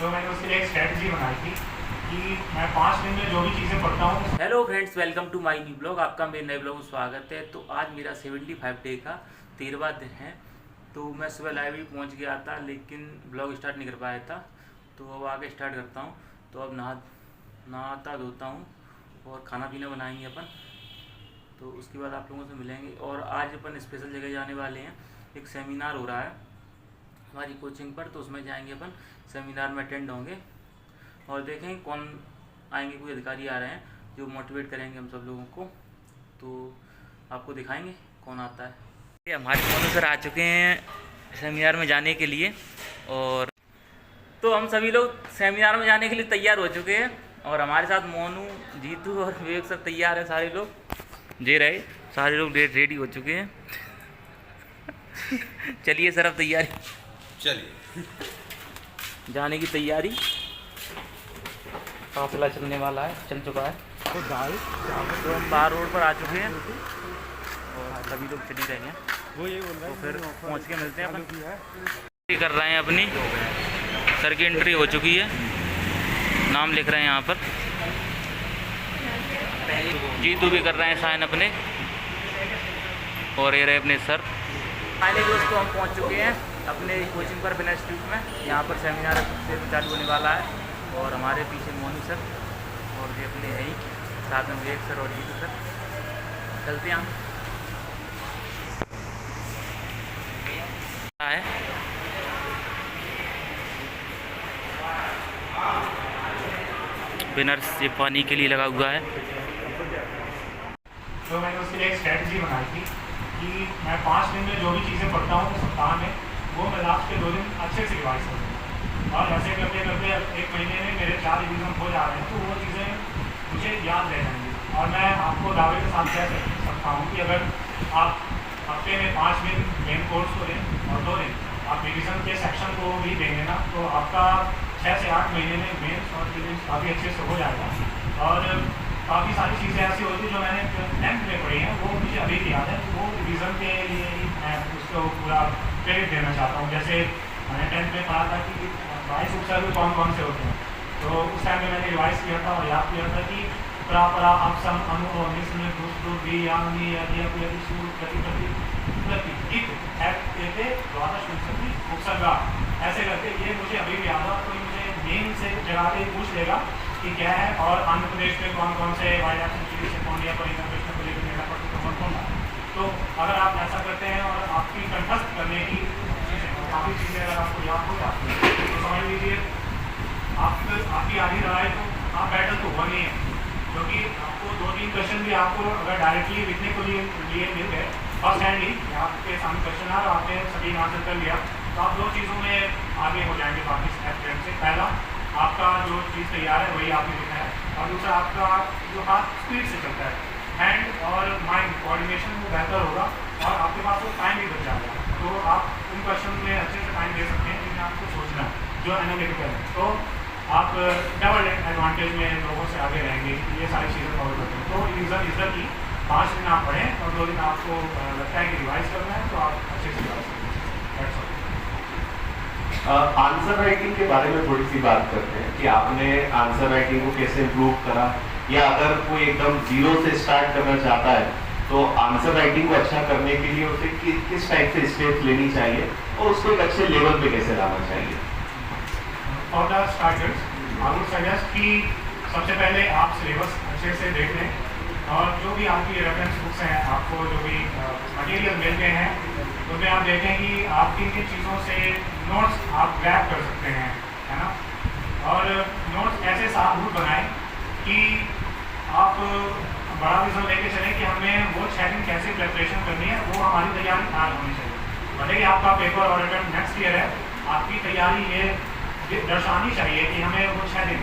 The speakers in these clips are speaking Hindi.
तो मैंने उसके लिए एक स्ट्रैटेजी बनाई थी कि मैं 5 दिन में जो भी चीज़ें पढ़ता हूँ। Hello friends, welcome to my new blog. आपका मेरे नए ब्लॉग में स्वागत है। तो आज मेरा 75 डे का 13वां दिन है। तो मैं सुबह लाइब्रेरी पहुंच गया था, लेकिन ब्लॉग स्टार्ट नहीं कर पाया था। तो अब आगे स्टार्ट करता हूं। तो अब नहाता धोता हूं और खाना पीना बनाएंगे अपन। तो उसके बाद आप लोगों से मिलेंगे। और आज अपन स्पेशल जगह जाने वाले हैं। एक सेमिनार हो रहा है हमारी कोचिंग पर, तो उसमें जाएंगे अपन। सेमिनार में अटेंड होंगे और देखेंगे कौन आएंगे। कोई अधिकारी आ रहे हैं जो मोटिवेट करेंगे हम सब लोगों को। तो आपको दिखाएंगे कौन आता है। ये हमारे मोनू सर आ चुके हैं सेमिनार में जाने के लिए। और तो हम सभी लोग सेमिनार में जाने के लिए तैयार हो चुके हैं। और हमारे साथ मोनू, जीतू और विवेक सर तैयार हैं। सारे लोग जे रहे, सारे लोग रेडी हो चुके हैं। चलिए सर, अब तैयारी, चलिए जाने की तैयारी। काफिला चलने वाला है, चल चुका है। तो हम बाहर रोड पर आ चुके हैं और सभी लोग चल ही रहे हैं। तो फिर पहुंच के मिलते हैं अपन। एंट्री कर रहे हैं अपनी, सर की एंट्री हो चुकी है। नाम लिख रहे हैं यहाँ पर। जीतू भी कर रहे हैं साइन अपने, और ये रहे अपने सर। फाइनली दोस्तों, हम पहुँच चुके हैं अपने कोचिंग पर, बिना इंस्टीट्यूट में। यहाँ पर सेमिनार से चालू होने वाला है। और हमारे पीछे मोनू सर और ये अपने है ही, साथ में विवेक सर और जीतू सर। चलते हैं हम। है विनर्स ये पानी के लिए लगा हुआ है। तो मैंने उसके लिए एक स्ट्रैटेजी बनाई थी कि मैं 5 दिन में जो भी चीज़ें पढ़ता हूँ सप्ताह में, वो मैं लास्ट के 2 दिन अच्छे से रिवाइज करूँ। और ऐसे करते करते 1 महीने में मेरे 4 रिवीजन हो जा रहे हैं, तो वो चीज़ें मुझे याद रह जाएंगी। और मैं आपको दावे के साथ कह सकता हूँ कि अगर आप हफ्ते में 5 दिन मेन कोर्स को दें और 2 दिन आप रिवीजन के सेक्शन को भी देंगे ना, तो आपका 6 से 8 महीने में मेन्स और प्रीलिम्स काफ़ी अच्छे से हो जाएगा। और काफ़ी सारी चीज़ें ऐसी होती हैं जो मैंने 10th में पढ़ी हैं, वो मुझे अभी भी याद है। वो रिवीजन के लिए ही मैं उसको पूरा क्रेडिट देना चाहता हूँ। जैसे मैंने 10th में पढ़ा था कि 22 उपसर्ग कौन कौन से होते हैं, तो उस टाइम में मैंने रिवाइज किया था और याद किया था कि परा परा अब सम अनु और निस में दूसरो भी यानी यदि अपनी सूर प्रति प्रति प्रति इत एते द्वादश विंशति उपसर्ग, ऐसे करके ये मुझे अभी भी याद है। कोई मुझे मेन से जगह पे पूछ लेगा कि क्या है, और आंध्र प्रदेश में कौन कौन से वाइल्ड लाइफ सेंचुरी से कौन, या परिंदा कृष्ण को लेकर मेरा कौन कौन था। तो अगर आप ऐसा करते हैं और आपकी कंठस्थ करने की चीज़ें, काफ़ी चीज़ें अगर आपको याद हो जाती हैं, तो समझ लीजिए आपकी आधी लड़ाई तो आप बैटल तो हुआ नहीं है। क्योंकि आपको 2-3 क्वेश्चन भी आपको अगर डायरेक्टली लिखने को लिए मिल गए फर्स्ट हैंड ही, आपके सामने क्वेश्चन आ और आपने सभी आंसर कर लिया, तो आप 2 चीज़ों में आगे हो जाएंगे बाकी स्टूडेंट से। पहला, आपका जो चीज़ तैयार है वही आपने लिखा है, और दूसरा आपका जो हाथ स्पीड से चलता है, हैंड और माइंड कोऑर्डिनेशन वो बेहतर होगा, और आपके पास वो टाइम भी बच जाएगा। तो आप उन क्वेश्चन में अच्छे से टाइम दे सकते हैं जिन्हें आपको सोचना है, जो एनालिटिकल है। तो आप डबल एडवांटेज में लोगों से आगे रहेंगे, ये सारी चीज़ें फॉलो करते हैं। तो यूज़र की 5 दिन आप पढ़ें और 2 दिन आपको लगता है कि रिवाइज करना है, तो आप अच्छे से रिवाइज करें। आंसर राइटिंग के बारे में थोड़ी सी बात करते हैं कि आपने आंसर राइटिंग को कैसे इम्प्रूव करा, या अगर कोई एकदम जीरो से स्टार्ट करना चाहता है तो आंसर राइटिंग को अच्छा करने के लिए उसे किस टाइप से स्टेप्स लेनी चाहिए और उसको एक अच्छे लेवल पे कैसे लाना चाहिए। For the starters I would suggest कि सबसे पहले आप सिलेबस अच्छे से देख लें, और जो भी आपकी रेफरेंस बुक्स हैं, आपको जो भी मटेरियल मिलते हैं, उसमें आप देखें कि आप किन किन चीज़ों से नोट्स आप ग्रैब कर सकते हैं, है ना। और नोट्स ऐसे साबुत बनाएं कि आप बड़ा विजन लेके चलें कि हमें वो 6 दिन कैसे प्रिपरेशन करनी है, वो हमारी तैयारी आज होनी चाहिए। भले ही आपका पेपर और अटेम्प्ट नेक्स्ट ईयर है, आपकी तैयारी ये दर्शानी चाहिए कि हमें वो 6 दिन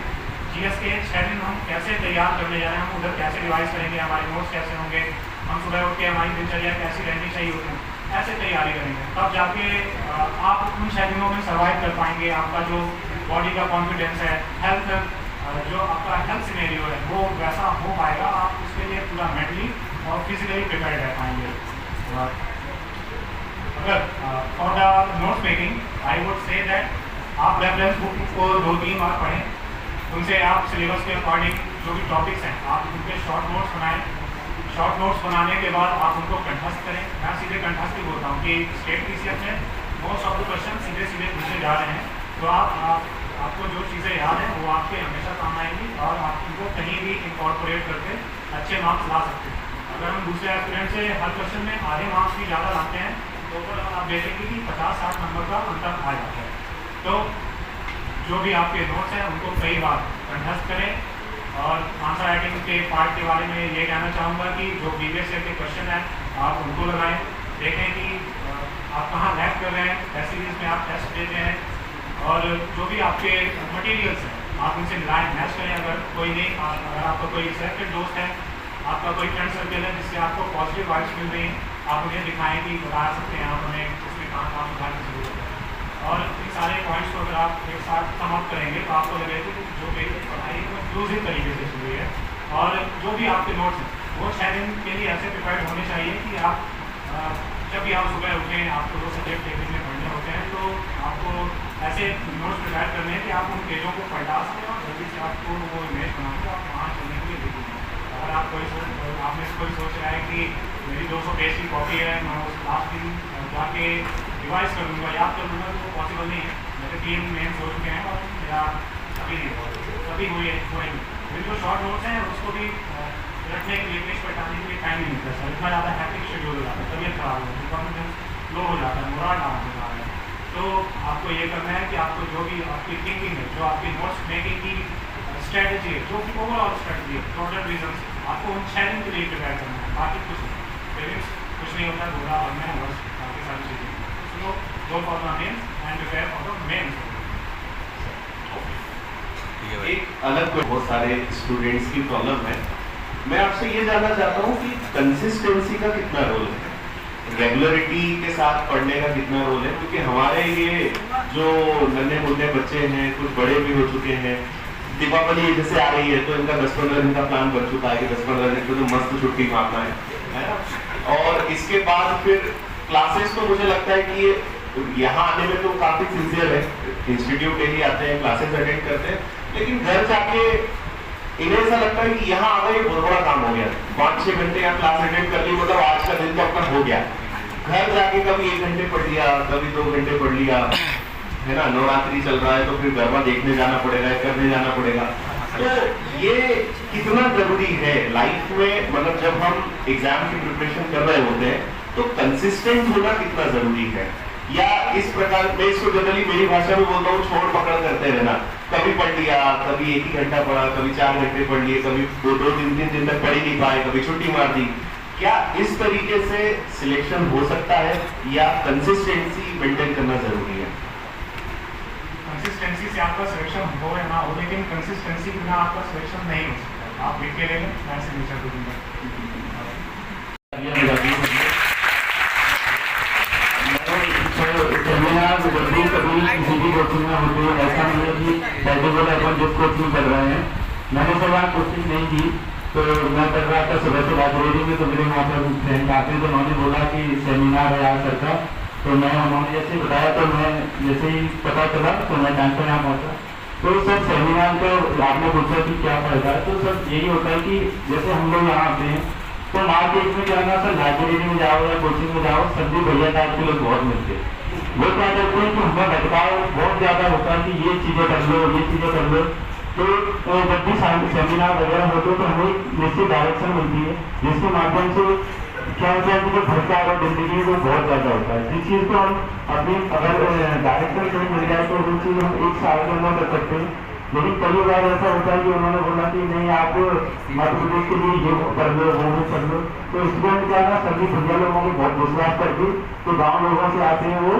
जीएस के 6 दिन हम कैसे तैयार करने जा रहे हैं, हम उधर कैसे रिवाइज करेंगे, हमारे नोट्स कैसे होंगे, हम सुबह उठ के हमारी दिनचर्या कैसी रहनी चाहिए उस दिन, ऐसे तैयारी करेंगे। तब जाके आप उन 6 दिनों में सर्वाइव कर पाएंगे। आपका जो बॉडी का कॉन्फिडेंस है, हेल्थ, जो आपका हेल्थ सिनेरियो है, वो वैसा हो पाएगा। आप उसके लिए पूरा मेंटली और फिजिकली प्रिपेयर्ड रह पाएंगे। अगर for the note making I would say that आप रेफरेंस बुक को 2-3 बार पढ़ें, उनसे आप सिलेबस के अकॉर्डिंग जो भी टॉपिक्स हैं आप उनके शॉर्ट नोट्स बनाएं। शॉर्ट नोट्स बनाने के बाद आप उनको कंठस्थ करें। मैं सीधे कंठस्थ ही बोलता हूँ कि स्टेट पीसीएस में मोस्ट ऑफ द क्वेश्चन सीधे सीधे पूछे जा रहे हैं, तो आपको जो चीज़ें याद हैं वो आपके हमेशा काम आएंगी और आप उनको कहीं भी इंकॉर्पोरेट करके अच्छे मार्क्स ला सकते हैं। अगर हम दूसरे एस्पिरेंट से हर क्वेश्चन में आधे मार्क्स भी ज़्यादा लाते हैं तो फिर आप देखेंगे कि 50-60 नंबर का अंतर आ जाता है। तो जो भी आपके नोट्स हैं उनको कई बार कंठस्थ करें। और आंसर राइटिंग के पार्ट के बारे में ये कहना चाहूँगा कि जो प्रीवियस ईयर के क्वेश्चन हैं आप उनको लगाएं, देखें कि आप कहाँ लैग कर रहे हैं, टेस्ट सीरीज में आप टेस्ट देते हैं, और जो भी आपके मटेरियल्स हैं आप उनसे मिलाएं, मैच करें। अगर कोई नहीं, अगर आपका कोई सिलेक्टेड दोस्त है, आपका कोई फ्रेंड सर्कल है जिससे आपको पॉजिटिव वाइब्स मिल रही हैं, आप उन्हें दिखाएं कि बता सकते हैं आप उन्हें इसमें कहाँ कहाँ सुधार की जरूरत है। और इन सारे पॉइंट्स को अगर आप एक साथ समाप्त करेंगे तो आपको लगेगा कि जो भी पढ़ाई वो इंक्लूसिव तरीके से चल रही है। और जो भी आपके नोट्स हैं वो 6 दिन के लिए ऐसे प्रिपेयर होने चाहिए कि आप जब भी आप सुबह उठें, आपको 2 सब्जेक्ट एक दिन में पढ़ने होते हैं, तो आपको ऐसे नोट्स प्रिपेयर करने हैं कि आप उन पेजों को पलटा सकें और जल्दी से आपको वो इमेज बना के आप वहाँ चलने के लिए देखेंगे। अगर आप आपने कोई सोच रहा है कि मेरी 200 पेज की कॉपी है, मैं उस लास्ट दिन जाके रिवाइज कर लूँगा, याद कर लूँगा, तो पॉसिबल नहीं है। मेरे 3 मेन हो चुके हैं और मेरा सभी हुए मेरे जो शॉर्ट नोट्स हैं उसको भी रखने के लिए, पेज पटाने के लिए टाइम नहीं मिलता सर। इतना ज़्यादा हैप्टिक शेड्यूल हो जाता है, तबीयत खराब हो जाती है, कॉन्फिडेंस लो हो जाता है, मोराल डाउन हो जाता है। तो आपको ये करना है कि आपको जो भी आपकी थिंकिंग है, जो आपकी नोट्स मेकिंग की स्ट्रैटेजी है, जो कि ओवरऑल स्ट्रैटेजी है, टोटल रीजन, आपको उन 6 दिन के लिए प्रिपेयर करना है, बाकी कुछ नहीं। पेरेंट्स कुछ नहीं होता, घोड़ा बनना है, बस बाकी सारी चीज़ें। So go for the mains and prepare for the mains. एक अलग बहुत सारे स्टूडेंट्स की प्रॉब्लम है। मैं आपसे ये जानना चाहता हूँ कि कंसिस्टेंसी का कितना रोल है, रेगुलरिटी के साथ पढ़ने का कितना रोल है, क्योंकि हमारे ये जो नन्हे मुन्ने बच्चे हैं, कुछ बड़े भी हो चुके हैं, दीपावली जैसे आ रही है तो इनका 10-15 दिन का प्लान बन चुका है कि 10-15 दिन को तो मस्त छुट्टी मारना है ना। और इसके बाद फिर क्लासेस तो मुझे लगता है कि ये यहाँ आने में तो काफी सिंसियर है, इंस्टीट्यूट डेली आते हैं, क्लासेस अटेंड करते हैं, लेकिन घर जाके इन्हें ऐसा लगता है कि यहाँ आ गए बहुत बड़ा काम हो गया, 5-6 घंटे यहाँ क्लास अटेंड कर ली, मतलब आज का दिन तो अपना हो गया। घर जाके कभी 1 घंटे पढ़ लिया, कभी 2 घंटे पढ़ लिया, है ना, नवरात्रि चल रहा है तो फिर गरबा देखने जाना पड़ेगा, करने जाना पड़ेगा। तो ये कितना जरूरी है लाइफ में, मतलब जब हम एग्जाम की प्रिपरेशन कर रहे होते हैं तो कंसिस्टेंट होना कितना जरूरी है, या इस प्रकार मैं इसको जनरली मेरी भाषा में बोलता हूँ, छोड़ पकड़ करते रहना, कभी पढ़ लिया, कभी 1 ही घंटा पढ़ा, कभी 4 घंटे पढ़ लिए, कभी 2-3 दिन तक पढ़ ही नहीं पाए, कभी छुट्टी मार दी। क्या इस तरीके से सिलेक्शन हो सकता है या कंसिस्टेंसी मेंटेन करना जरूरी है? कंसिस्टेंसी से आपका सिलेक्शन हो या ना हो, लेकिन कंसिस्टेंसी के बिना आपका सिलेक्शन नहीं हो सकता। आप लिख के ले लें, मैं सिग्नेचर कर दूंगा। सेमिनार जल्दी कभी किसी भी कोचिंग में होते हैं, ऐसा नहीं है कि पर्टिकुलर अपन जिस कोचिंग कर रहे हैं। मैंने तो वहाँ कोचिंग नहीं की, तो मैं कर रहा था सुबह से लाइब्रेरी में, तो मेरे वहाँ पर फ्रेंड आते तो उन्होंने बोला कि सेमिनार है आज का, तो मैं उन्होंने जैसे बताया तो मैं जैसे ही पता चला तो मैं टाइम पर यहाँ पहुँचा। तो सर सेमिनार को आपने पूछा कि क्या फायदा है, तो सर यही होता है कि जैसे हम लोग यहाँ आते हैं तो मार्केट में क्या ना सर, लाइब्रेरी में जाओ या कोचिंग में जाओ, सब्जी भैया टाइप के लोग बहुत मिलते हैं। वो क्या करते हैं कि हमें भटकाव बहुत ज़्यादा होता है कि ये चीज़ें कर लो, ये चीज़ें कर लो। तो जब भी सेमिनार वगैरह होते हैं तो हमें निश्चित डायरेक्शन मिलती है, जिसके माध्यम से क्या होता है कि जो भटकाव और जिंदगी वो बहुत ज़्यादा होता है। जिस चीज़ को हम अपनी अगर डायरेक्शन कहीं मिल जाए तो वो चीज़ हम 1 साल के अंदर कर सकते हैं। लेकिन कई बार ऐसा होता है कि उन्होंने बोला कि नहीं आप मध्य प्रदेश के लिए ये कर लो, वो कर लो, तो स्टूडेंट क्या ना सभी भैया लोगों को बहुत विश्वास करके तो गाँव लोगों से आते हैं, वो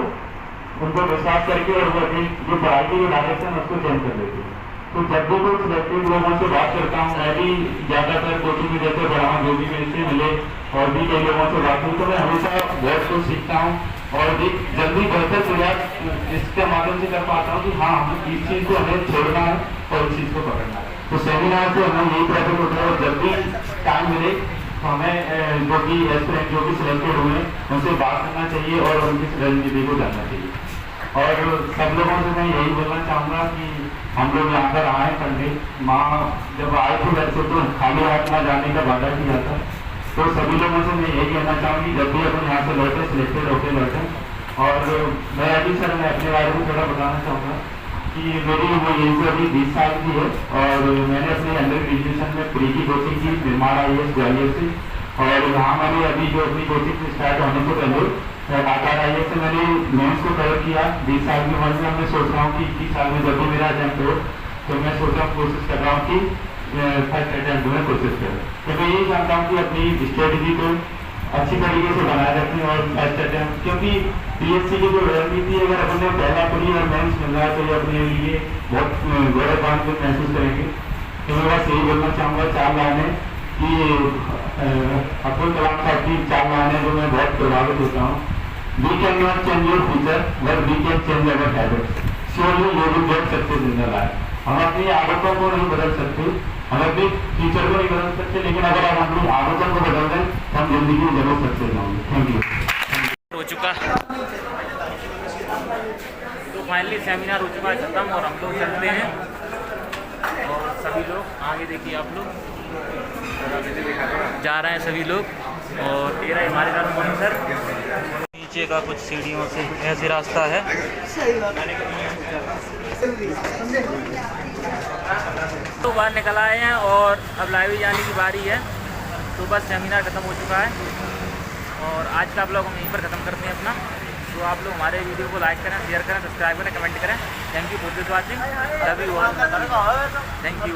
उनको विश्वास करके और वो अपनी जो पढ़ाई की डायरेक्शन उसको चेंज कर देते हैं। तो जब भी कोई सिलेक्टिव लोगों से बात करता हूँ, मैं भी ज़्यादातर कोचिंग में जैसे पढ़ा हूँ, जो भी मेरे से मिले और भी कई लोगों से बात की, तो मैं हमेशा बहुत कुछ सीखता हूँ और एक जल्दी बेहतर प्रयास इसके माध्यम से कर पाता हूँ कि हाँ हम इस चीज़ को हमें छोड़ना है और इस चीज़ को पकड़ना है। तो सेमिनार से हमें यही प्रैक्टिस होता है और जब भी टाइम मिले तो हमें जो भी एस्पिरेंट जो भी सिलेक्टेड हुए हैं उनसे बात करना चाहिए और उनकी रणनीति को जानना चाहिए। और सब लोगों से मैं यही बोलना चाहूँगा कि हम लोग यहाँ पर आए पंडित माँ जब आए थे वैसे तो खाली हाथ ना जाने का वादा किया था, तो सभी लोगों से मैं यही कहना चाहूँगी जब भी अपन यहाँ से लौटे सिलेक्टेड होकर लौटे। और मैं अभी सर मैं अपने बारे में थोड़ा बताना चाहूँगा कि मेरी वो यही से अभी 20 साल की है और मैंने अपने अंडर ग्रेजुएशन में प्री की कोचिंग की निर्माण IAS ग्वालियर से, और यहाँ मैंने अभी जो अपनी कोचिंग स्टार्ट होने से पहले आकार IAS से मैंने मेंस को कवर किया 20 साल की उम्र में। मैं सोच रहा हूँ कि 21 साल में जब भी मेरा अटेम्प्ट हो तो मैं सोच रहा हूँ कोशिश कर रहा हूँ कि फर्स्ट अटेम्प्ट में कोशिश करें। तो मैं यही चाहता हूँ कि अपनी स्ट्रेटजी को अच्छी तरीके से बनाए रखें और फर्स्ट अटेम्प्ट, क्योंकि PSC की जो रणनीति अगर अपने पहला प्री और मेंस मिल रहा है तो ये अपने लिए बहुत गौरवान्वित महसूस करेंगे। तो मैं बस यही बोलना चाहूँगा 4 लाइनें कि अब्दुल कलाम साहब की 4 लाइनें जो मैं बहुत प्रभावित होता हूँ। We can not change your future but we can change our habits, surely you will get success in the life. हम अपनी आदतों को नहीं बदल सकते, हम अपने फ्यूचर को नहीं बदल सकते, लेकिन अगर हम अपनी आदतों को बदल दें तो हम जिंदगी में जरूर सक्सेस होंगे। Thank you. हो चुका तो फाइनली सेमिनार हो चुका है खत्म और हम लोग चलते हैं। और सभी लोग आगे देखिए, आप लोग जा रहे हैं सभी लोग। और ये रहे हमारे साथ मोहन सर। नीचे का कुछ सीढ़ियों से ऐसे रास्ता है। तो बाहर निकल आए हैं और अब लाइब्रेरी जाने की बारी है। तो बस सेमिनार ख़त्म हो चुका है और आज का ब्लॉग हम यहीं पर ख़त्म करते हैं अपना। तो आप लोग हमारे वीडियो को लाइक करें, शेयर करें, सब्सक्राइब करें, कमेंट करें। Thank you for this watching. Love you all. Thank you.